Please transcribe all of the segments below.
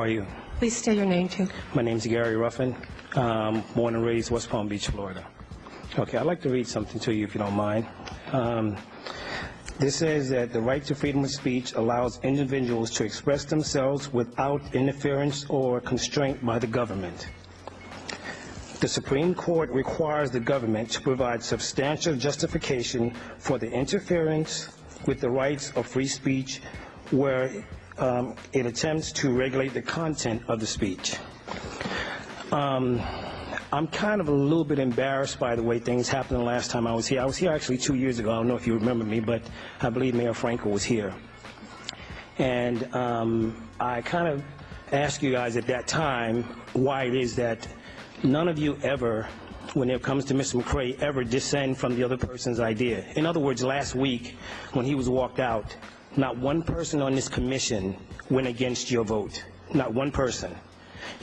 are you? Please state your name, too. My name's Gary Ruffin, born and raised West Palm Beach, Florida. Okay, I'd like to read something to you if you don't mind. This says that the right to freedom of speech allows individuals to express themselves without interference or constraint by the government. The Supreme Court requires the government to provide substantial justification for the interference with the rights of free speech where it attempts to regulate the content of the speech. I'm kind of a little bit embarrassed by the way things happened the last time I was here. I was here actually 2 years ago. I don't know if you remember me, but I believe Mayor Frankel was here. And I kind of asked you guys at that time why it is that none of you ever, when it comes to Mr. McCray, ever dissent from the other person's idea. In other words, last week when he was walked out, not one person on this commission went against your vote. Not one person.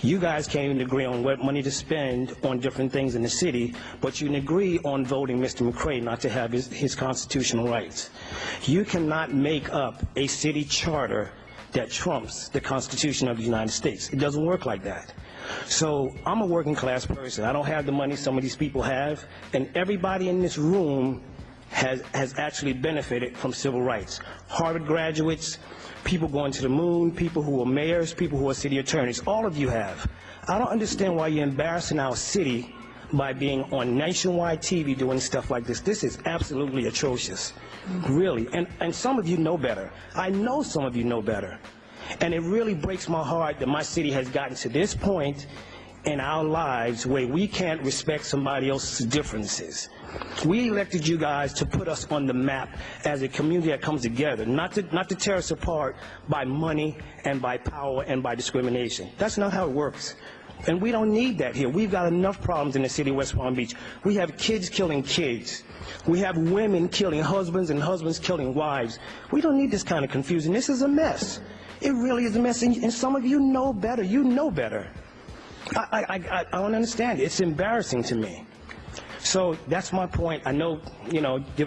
You guys can't even agree on what money to spend on different things in the city, but you can agree on voting Mr. McCray not to have his constitutional rights. You cannot make up a city charter that trumps the Constitution of the United States. It doesn't work like that. So I'm a working class person. I don't have the money some of these people have, and everybody in this room has actually benefited from civil rights. Harvard graduates, people going to the moon, people who are mayors, people who are city attorneys, all of you have. I don't understand why you're embarrassing our city by being on nationwide TV doing stuff like this. This is absolutely atrocious, really. And some of you know better. I know some of you know better. And it really breaks my heart that my city has gotten to this point in our lives where we can't respect somebody else's differences. We elected you guys to put us on the map as a community that comes together, not to tear us apart by money and by power and by discrimination. That's not how it works. And we don't need that here. We've got enough problems in the city of West Palm Beach. We have kids killing kids. We have women killing husbands and husbands killing wives. We don't need this kind of confusion. This is a mess. It really is a mess, and some of you know better. You know better. I don't understand it. It's embarrassing to me. So that's my point. I know,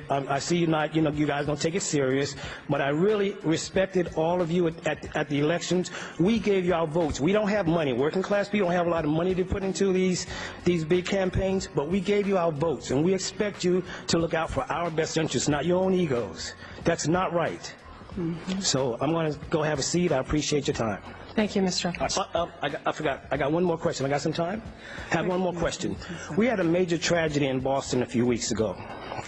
I see you not, you guys don't take it serious, but I really respected all of you at the elections. We gave you our votes. We don't have money. Working class people don't have a lot of money to put into these big campaigns, but we gave you our votes, and we expect you to look out for our best interests, not your own egos. That's not right. So I'm going to go have a seat. I appreciate your time. Thank you, Mr. Ruffin. I forgot. I got one more question. I got some time? I have one more question. We had a major tragedy in Boston a few weeks ago,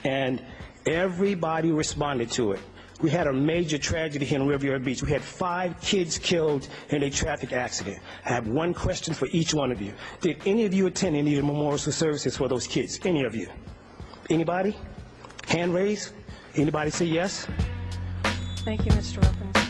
and everybody responded to it. We had a major tragedy here in Riviera Beach. We had 5 kids killed in a traffic accident. I have one question for each one of you. Did any of you attend any of the memorial services for those kids? Any of you? Anybody? Hand raised? Anybody say yes? Thank you, Mr. Ruffin.